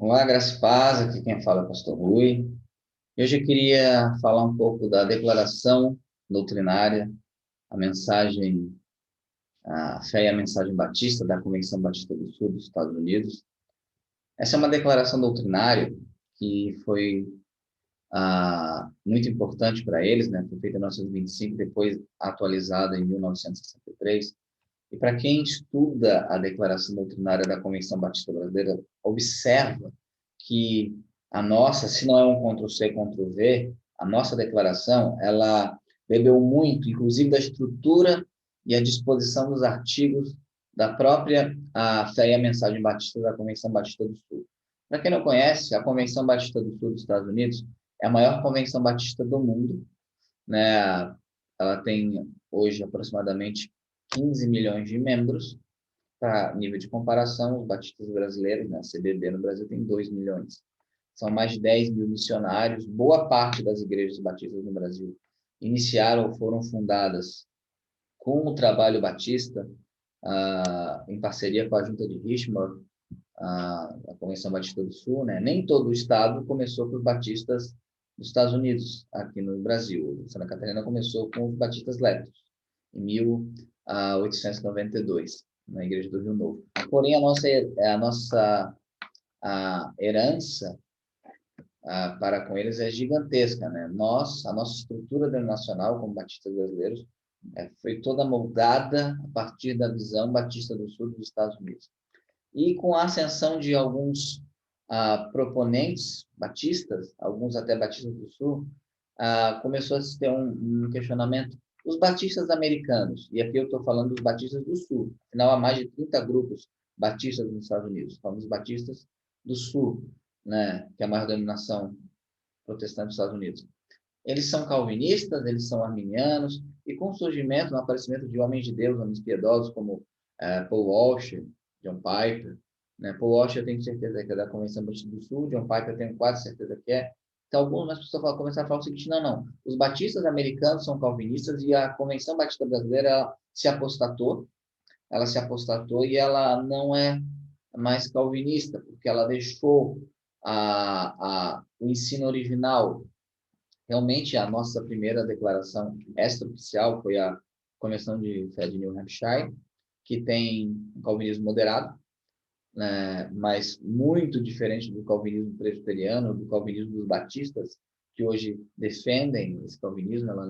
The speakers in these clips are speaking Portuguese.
Olá, graça e paz, aqui quem fala é o pastor Rui. Hoje eu queria falar um pouco da declaração doutrinária, a mensagem, a fé e a mensagem batista da Convenção Batista do Sul dos Estados Unidos. Essa é uma declaração doutrinária que foi muito importante para eles, né? Foi feita em 1925, depois atualizada em 1963. E para quem estuda a declaração doutrinária da Convenção Batista Brasileira, observa que a nossa, se não é um Ctrl+C, Ctrl+V, a nossa declaração, ela bebeu muito, inclusive da estrutura e a disposição dos artigos da própria Fé e a Mensagem Batista da Convenção Batista do Sul. Para quem não conhece, a Convenção Batista do Sul dos Estados Unidos é a maior convenção batista do mundo, né? Ela tem hoje aproximadamente 15 milhões de membros. Para nível de comparação, os batistas brasileiros, né, a CBB no Brasil tem 2 milhões. São mais de 10 mil missionários. Boa parte das igrejas batistas no Brasil iniciaram ou foram fundadas com o trabalho batista, em parceria com a Junta de Richmond, a Convenção Batista do Sul. Né? Nem todo o estado começou com os batistas dos Estados Unidos, aqui no Brasil. Santa Catarina começou com os batistas letos, em 1892, na Igreja do Rio Novo. Porém, a herança para com eles é gigantesca, né? A nossa estrutura denominacional como batistas brasileiros foi toda moldada a partir da visão batista do sul dos Estados Unidos. E com a ascensão de alguns proponentes batistas, alguns até batistas do sul, começou a se ter um questionamento. Os batistas americanos, e aqui eu estou falando dos batistas do sul, afinal há mais de 30 grupos batistas nos Estados Unidos, falando dos batistas do sul, né, que é a maior denominação protestante dos Estados Unidos. Eles são calvinistas, eles são arminianos, e com o surgimento, no aparecimento de homens de Deus, homens piedosos, como Paul Washer, John Piper, né? Paul Washer eu tenho certeza que é da Convenção Batista do Sul, John Piper eu tenho quase certeza que é. Então, algumas pessoas começaram a falar o seguinte: não, os batistas americanos são calvinistas e a Convenção Batista Brasileira ela se apostatou e ela não é mais calvinista, porque ela deixou o ensino original. Realmente, a nossa primeira declaração extraoficial foi a Convenção de Fé de New Hampshire, que tem um calvinismo moderado, né, mas muito diferente do calvinismo presbiteriano, do calvinismo dos batistas, que hoje defendem esse calvinismo. Ela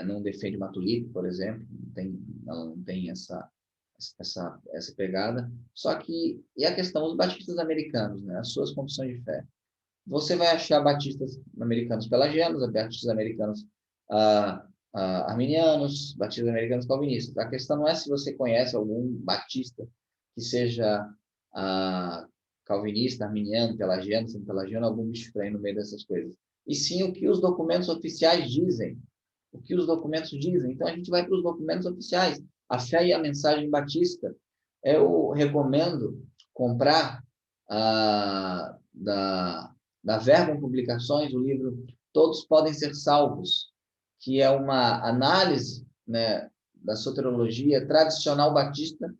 não defende uma tulipe, por exemplo, ela não tem essa pegada. Só que, e a questão, os batistas americanos, né, as suas confissões de fé. Você vai achar batistas americanos pelagianos, batistas americanos arminianos, batistas americanos calvinistas. A questão não é se você conhece algum batista que seja calvinista, arminiano, pelagiano, sem pelagiano, algum bicho estranho no meio dessas coisas. E sim o que os documentos oficiais dizem. O que os documentos dizem. Então a gente vai para os documentos oficiais. A fé e a mensagem batista. Eu recomendo comprar da Verbum Publicações o livro Todos Podem Ser Salvos, que é uma análise, né, da soteriologia tradicional batista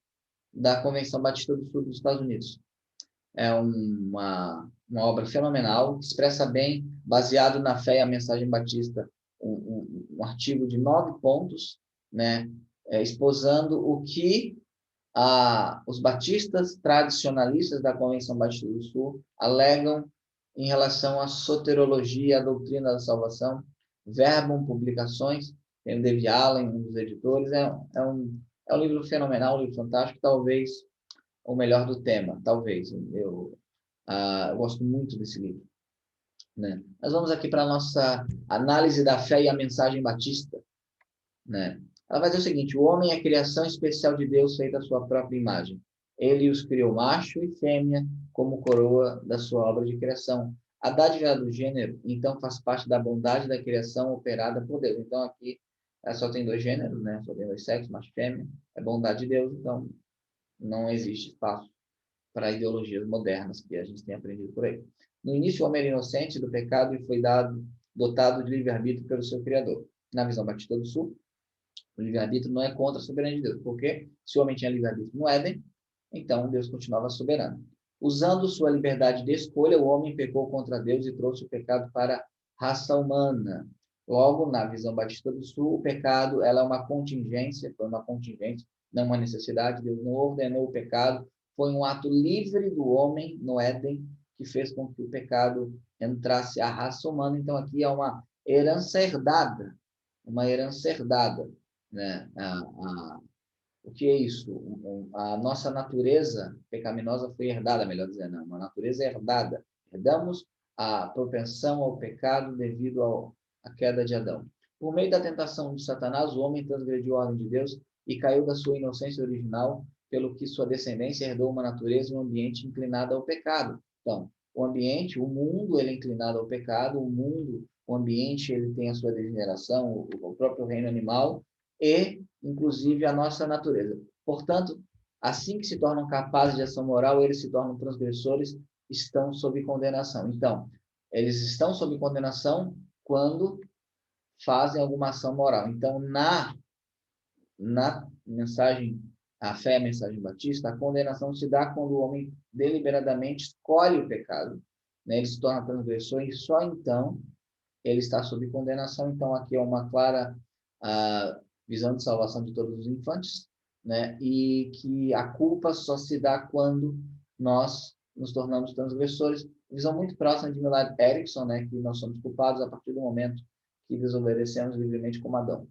da Convenção Batista do Sul dos Estados Unidos. É uma obra fenomenal, expressa bem, baseado na fé e a mensagem batista, um artigo de 9 pontos, né, exposando o que os batistas tradicionalistas da Convenção Batista do Sul alegam em relação à soterologia, à doutrina da salvação. Verbum Publicações, tem o David Allen, um dos editores. É um livro fenomenal, um livro fantástico, talvez o melhor do tema, talvez. Eu gosto muito desse livro. Né? Nós vamos aqui para a nossa análise da fé e a mensagem batista. Né? Ela vai dizer o seguinte: o homem é a criação especial de Deus feita à sua própria imagem. Ele os criou macho e fêmea como coroa da sua obra de criação. A dádiva do gênero, então, faz parte da bondade da criação operada por Deus. Então, aqui só tem 2 gêneros, né? Só tem 2 sexos, macho e fêmea. É bondade de Deus, então não existe espaço para ideologias modernas que a gente tem aprendido por aí. No início, o homem era inocente do pecado e foi dotado de livre-arbítrio pelo seu Criador. Na visão Batista do Sul, o livre-arbítrio não é contra a soberania de Deus, porque se o homem tinha livre-arbítrio no Éden, então Deus continuava soberano. Usando sua liberdade de escolha, o homem pecou contra Deus e trouxe o pecado para a raça humana. Logo, na visão batista do Sul, o pecado ela é uma contingência, foi uma contingência, não uma necessidade. Deus não ordenou o pecado, foi um ato livre do homem no Éden que fez com que o pecado entrasse à raça humana. Então, aqui é uma herança herdada, né? O que é isso? A nossa natureza pecaminosa foi herdada, melhor dizendo, uma natureza herdada. Herdamos a propensão ao pecado devido à queda de Adão. Por meio da tentação de Satanás, o homem transgrediu a ordem de Deus e caiu da sua inocência original, pelo que sua descendência herdou uma natureza e um ambiente inclinado ao pecado. Então, o ambiente, o mundo, ele é inclinado ao pecado, o ambiente, ele tem a sua degeneração, o próprio reino animal, e, inclusive, a nossa natureza. Portanto, assim que se tornam capazes de ação moral, eles se tornam transgressores, estão sob condenação. Então, eles estão sob condenação quando fazem alguma ação moral. Então, na mensagem, a fé é a mensagem batista, a condenação se dá quando o homem deliberadamente escolhe o pecado, né? Ele se torna transgressor e só então ele está sob condenação. Então, aqui é uma clara visão de salvação de todos os infantes, né? E que a culpa só se dá quando nós nos tornamos transgressores. Visão muito próxima de Millard Erickson, né? Que nós somos culpados a partir do momento que desobedecemos livremente como Adão.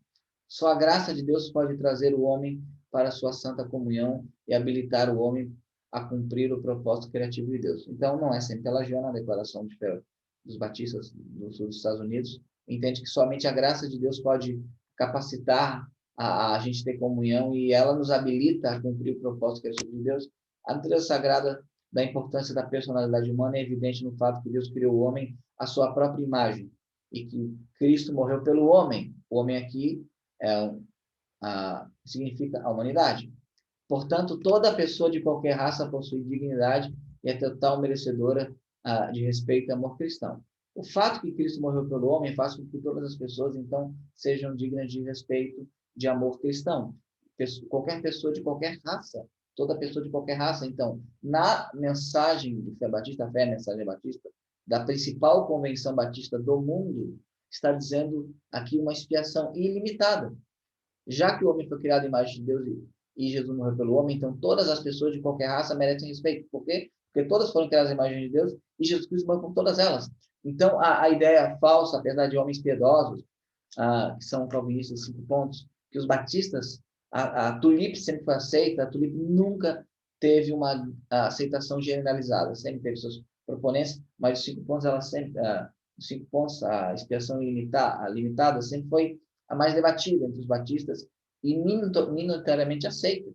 Só a graça de Deus pode trazer o homem para a sua santa comunhão e habilitar o homem a cumprir o propósito criativo de Deus. Então, não é sempre pelagiana a declaração dos batistas do sul dos Estados Unidos, entende que somente a graça de Deus pode capacitar a gente ter comunhão e ela nos habilita a cumprir o propósito criativo de Deus. A natureza sagrada da importância da personalidade humana é evidente no fato que Deus criou o homem à sua própria imagem e que Cristo morreu pelo homem. O homem aqui significa a humanidade. Portanto, toda pessoa de qualquer raça possui dignidade e é total merecedora de respeito e amor cristão. O fato que Cristo morreu pelo homem faz com que todas as pessoas, então, sejam dignas de respeito, de amor cristão. Qualquer pessoa de qualquer raça, toda pessoa de qualquer raça. Então, na mensagem de fé batista, a fé é a mensagem batista, da principal convenção batista do mundo, está dizendo aqui uma expiação ilimitada. Já que o homem foi criado em imagem de Deus e Jesus morreu pelo homem, então todas as pessoas de qualquer raça merecem respeito. Por quê? Porque todas foram criadas em imagem de Deus e Jesus Cristo morreu por todas elas. Então, a ideia falsa, apesar de homens piedosos, que são calvinistas 5 pontos, que os batistas, a tulip sempre foi aceita, a tulip nunca teve uma aceitação generalizada, sempre teve seus proponentes, mas os 5 pontos, ela sempre, os 5 pontos, a expiação limitada sempre foi a mais debatida entre os batistas e minoritariamente aceita,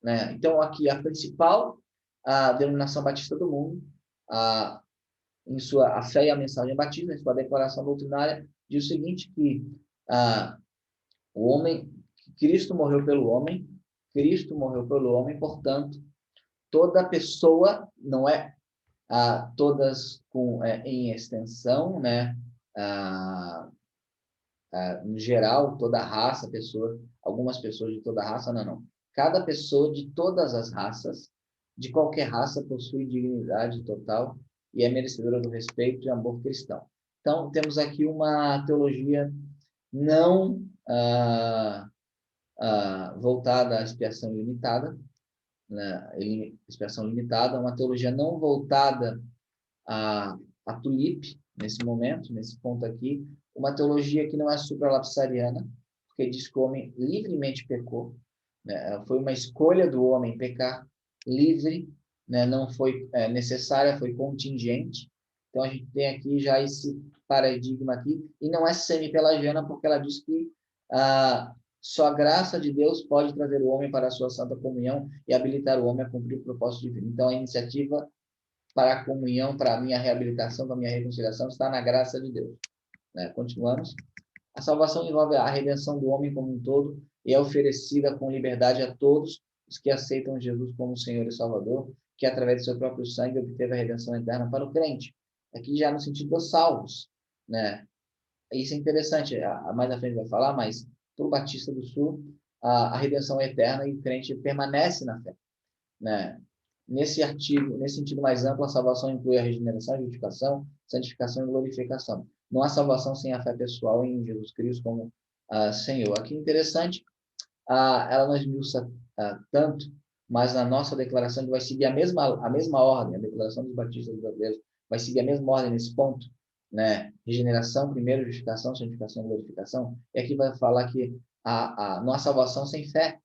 né? Então, aqui, a principal denominação batista do mundo, em sua a fé e a mensagem batista, em sua declaração doutrinária, diz o seguinte, que o homem, Cristo morreu pelo homem, portanto, toda pessoa, não é todas em extensão, né? No geral, toda raça, algumas pessoas de toda raça, não. Cada pessoa de todas as raças, de qualquer raça, possui dignidade total e é merecedora do respeito e amor cristão. Então, temos aqui uma teologia não voltada à expiação limitada, né? Expiação limitada, uma teologia não voltada a tulip, nesse momento, nesse ponto aqui, uma teologia que não é supralapsariana, porque diz que o homem livremente pecou, né? Foi uma escolha do homem pecar livre, né? Não foi necessária, foi contingente. Então, a gente tem aqui já esse paradigma aqui, e não é semi-pelagiana, porque ela diz que só a graça de Deus pode trazer o homem para a sua santa comunhão e habilitar o homem a cumprir o propósito divino. Então, a iniciativa para a comunhão, para a minha reabilitação, para a minha reconciliação, está na graça de Deus, né? Continuamos. A salvação envolve a redenção do homem como um todo e é oferecida com liberdade a todos os que aceitam Jesus como Senhor e Salvador, que através do seu próprio sangue obteve a redenção eterna para o crente. Aqui já no sentido dos salvos, né? Isso é interessante, mais à frente vai falar, mas para o Batista do Sul, a redenção é eterna e o crente permanece na fé, né? Nesse artigo, nesse sentido mais amplo, a salvação inclui a regeneração, a justificação, santificação e glorificação. Não há salvação sem a fé pessoal em Jesus Cristo como Senhor. Aqui interessante, ela não esmiuça tanto, mas na nossa declaração ele vai seguir a mesma ordem, a declaração dos batistas brasileiros vai seguir a mesma ordem nesse ponto, né? Regeneração primeiro, justificação, santificação e glorificação. E aqui vai falar que não há salvação sem fé.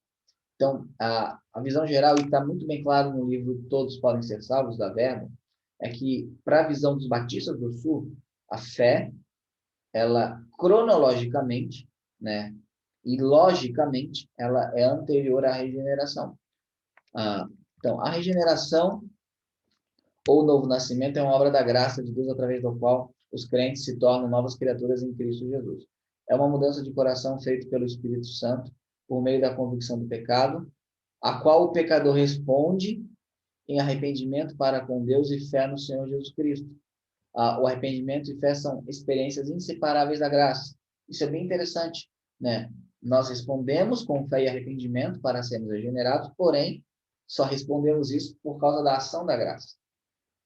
Então, a visão geral, e está muito bem claro no livro Todos Podem Ser Salvos, da Verbo, é que, para a visão dos batistas do Sul, a fé, ela, cronologicamente, né, e logicamente, ela é anterior à regeneração. Então, a regeneração ou novo nascimento é uma obra da graça de Deus através do qual os crentes se tornam novas criaturas em Cristo Jesus. É uma mudança de coração feita pelo Espírito Santo por meio da convicção do pecado, a qual o pecador responde em arrependimento para com Deus e fé no Senhor Jesus Cristo. O arrependimento e fé são experiências inseparáveis da graça. Isso é bem interessante, né? Nós respondemos com fé e arrependimento para sermos regenerados, porém, só respondemos isso por causa da ação da graça.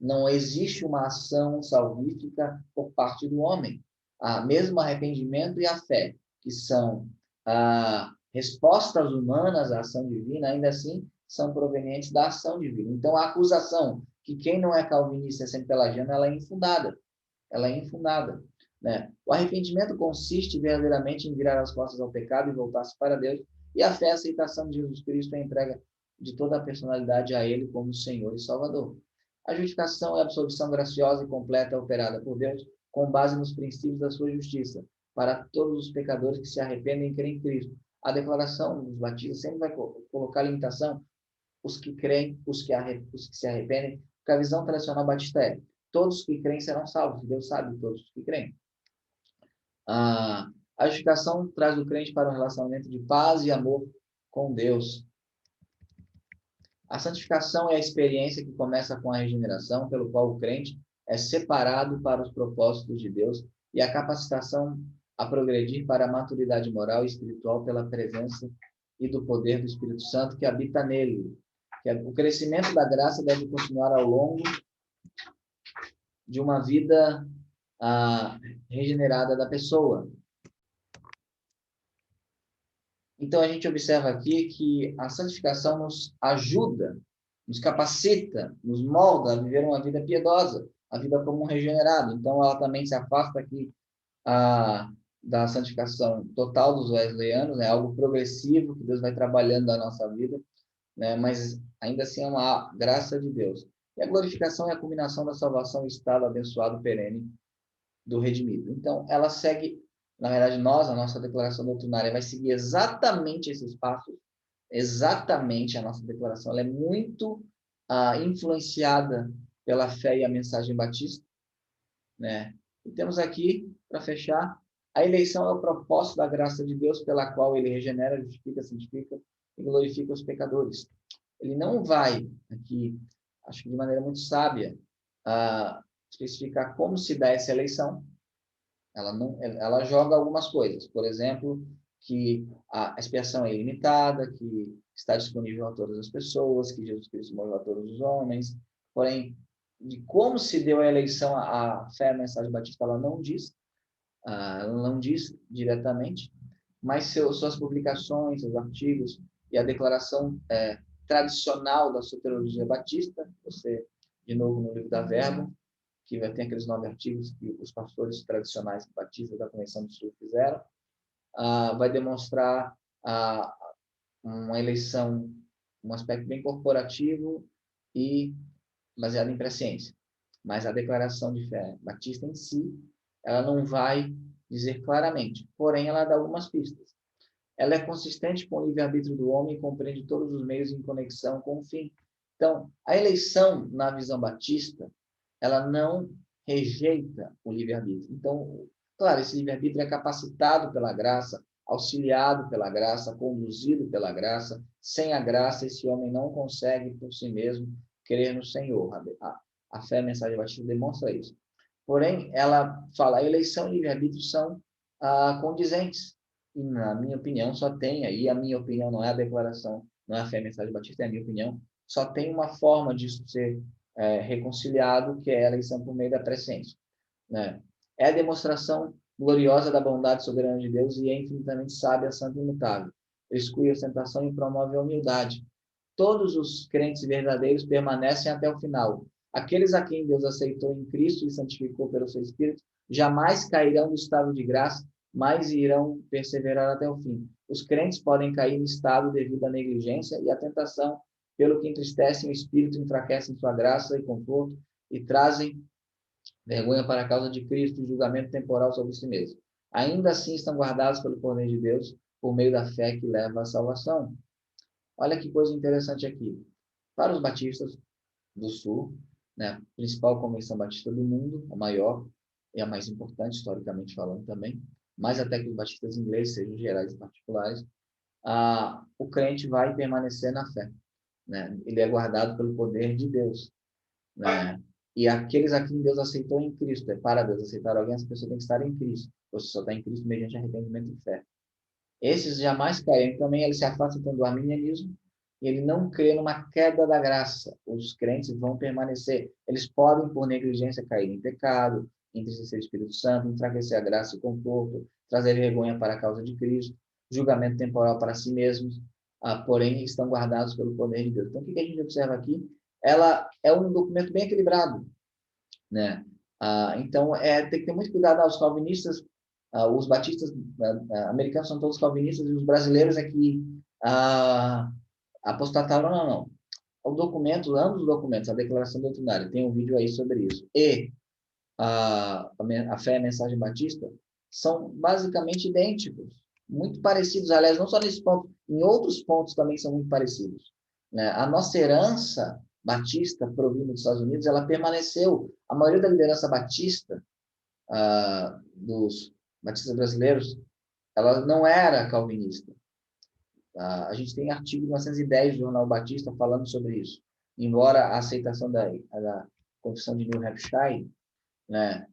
Não existe uma ação salvífica por parte do homem. Mesmo arrependimento e a fé, que são respostas humanas à ação divina, ainda assim são provenientes da ação divina. Então, a acusação que quem não é calvinista é sempre pelagiano, ela é infundada. Ela é infundada, né? O arrependimento consiste verdadeiramente em virar as costas ao pecado e voltar-se para Deus, e a fé é a aceitação de Jesus Cristo é a entrega de toda a personalidade a Ele como Senhor e Salvador. A justificação é a absolvição graciosa e completa operada por Deus com base nos princípios da sua justiça, para todos os pecadores que se arrependem e creem em Cristo. A declaração dos batistas sempre vai colocar limitação, os que creem, os que se arrependem, porque a visão tradicional batista é: todos que creem serão salvos. Deus sabe de todos os que creem. A justificação traz o crente para um relacionamento de paz e amor com Deus. A santificação é a experiência que começa com a regeneração, pelo qual o crente é separado para os propósitos de Deus, e a capacitação a progredir para a maturidade moral e espiritual pela presença e do poder do Espírito Santo que habita nele. O crescimento da graça deve continuar ao longo de uma vida regenerada da pessoa. Então, a gente observa aqui que a santificação nos ajuda, nos capacita, nos molda a viver uma vida piedosa, a vida como um regenerado. Então, ela também se afasta aqui da santificação total dos wesleyanos, é algo progressivo, que Deus vai trabalhando na nossa vida, né? Mas ainda assim é uma graça de Deus. E a glorificação é a culminação da salvação e estado abençoado perene do redimido. Então, ela segue, na verdade, a nossa declaração doutrinária vai seguir exatamente esses passos, exatamente a nossa declaração. Ela é muito influenciada pela fé e a mensagem batista, né? E temos aqui, para fechar, a eleição é o propósito da graça de Deus pela qual ele regenera, justifica, santifica e glorifica os pecadores. Ele não vai aqui, acho que de maneira muito sábia, especificar como se dá essa eleição. Ela joga algumas coisas, por exemplo, que a expiação é ilimitada, que está disponível a todas as pessoas, que Jesus Cristo morreu a todos os homens. Porém, de como se deu a eleição, a fé, a mensagem batista, ela não diz diretamente, mas suas publicações, seus artigos e a declaração tradicional da soteriologia batista, você, de novo, no livro da Verbo, que vai ter aqueles 9 artigos que os pastores tradicionais batistas da Convenção do Sul fizeram, vai demonstrar uma eleição, um aspecto bem corporativo e baseado em presciência. Mas a declaração de fé batista em si, ela não vai dizer claramente, porém ela dá algumas pistas. Ela é consistente com o livre-arbítrio do homem e compreende todos os meios em conexão com o fim. Então, a eleição, na visão batista, ela não rejeita o livre-arbítrio. Então, claro, esse livre-arbítrio é capacitado pela graça, auxiliado pela graça, conduzido pela graça. Sem a graça, esse homem não consegue, por si mesmo, crer no Senhor. A fé, a mensagem batista demonstra isso. Porém, ela fala, a eleição e livre-arbítrio são condizentes. E, na minha opinião, só tem aí, a minha opinião não é a declaração, não é a fé, a mensagem batista, é a minha opinião, só tem uma forma disso ser reconciliado, que é a eleição por meio da presciência, né? É a demonstração gloriosa da bondade soberana de Deus e é infinitamente sábia, santa e imutável. Exclui a ostentação e promove a humildade. Todos os crentes verdadeiros permanecem até o final. Aqueles a quem Deus aceitou em Cristo e santificou pelo seu Espírito jamais cairão do estado de graça, mas irão perseverar até o fim. Os crentes podem cair no estado devido à negligência e à tentação, pelo que entristecem o Espírito, enfraquecem sua graça e conforto e trazem vergonha para a causa de Cristo e julgamento temporal sobre si mesmo. Ainda assim estão guardados pelo poder de Deus por meio da fé que leva à salvação. Olha que coisa interessante aqui. Para os batistas do Sul, né, a principal convenção batista do mundo, a maior e a mais importante, historicamente falando também, mais até que os batistas ingleses, sejam gerais e particulares, o crente vai permanecer na fé, né? Ele é guardado pelo poder de Deus, né? E aqueles a quem Deus aceitou em Cristo, para Deus aceitar alguém, essa pessoa tem que estar em Cristo. Você só está em Cristo mediante arrependimento e fé. Esses jamais caem. Também ele se afasta então do arminianismo e ele não crê numa queda da graça. Os crentes vão permanecer. Eles podem, por negligência, cair em pecado, entristecer o Espírito Santo, enfraquecer a graça e o conforto, trazer vergonha para a causa de Cristo, julgamento temporal para si mesmos, porém estão guardados pelo poder de Deus. Então, o que a gente observa aqui? Ela é um documento bem equilibrado, né? Então, tem que ter muito cuidado aos calvinistas. Os batistas americanos são todos calvinistas e os brasileiros é que apostataram, não. O documento, ambos os documentos, a declaração doutrinária, tem um vídeo aí sobre isso, e a fé e a mensagem batista são basicamente idênticos, muito parecidos, aliás, não só nesse ponto, em outros pontos também são muito parecidos, né? A nossa herança batista provinda dos Estados Unidos, ela permaneceu, a maioria da liderança batista, dos batistas brasileiros, ela não era calvinista. A gente tem artigo 1910 do Jornal Batista falando sobre isso. Embora a aceitação da Confissão de New Hampshire, né,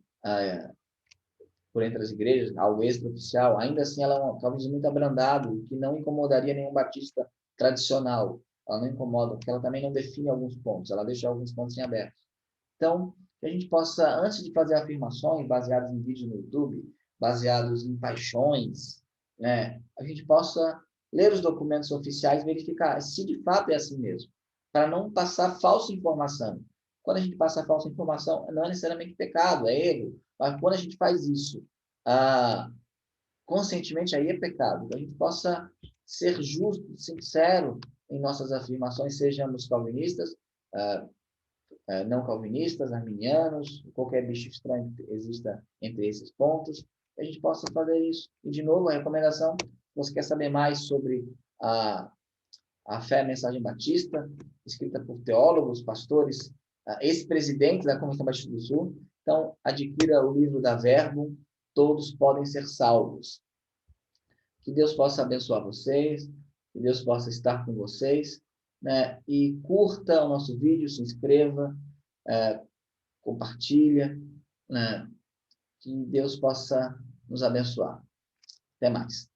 por entre as igrejas, algo extraoficial, ainda assim ela é um calvinismo muito abrandado, que não incomodaria nenhum batista tradicional. Ela não incomoda, porque ela também não define alguns pontos, ela deixa alguns pontos em aberto. Então, que a gente possa, antes de fazer afirmações baseadas em vídeos no YouTube, baseados em paixões, né, a gente possa ler os documentos oficiais e verificar se de fato é assim mesmo, para não passar falsa informação. Quando a gente passa falsa informação, não é necessariamente pecado, é erro, mas quando a gente faz isso conscientemente, aí é pecado. Que a gente possa ser justo, sincero em nossas afirmações, sejamos calvinistas, não calvinistas, arminianos, qualquer bicho estranho que exista entre esses pontos, que a gente possa fazer isso. E, de novo, a recomendação, se você quer saber mais sobre a fé e a mensagem batista, escrita por teólogos, pastores, ex-presidentes da Convenção Batista do Sul, então, adquira o livro da Verbo, Todos Podem Ser Salvos. Que Deus possa abençoar vocês, que Deus possa estar com vocês, né? E curta o nosso vídeo, se inscreva, compartilha, né? Que Deus possa nos abençoar. Até mais.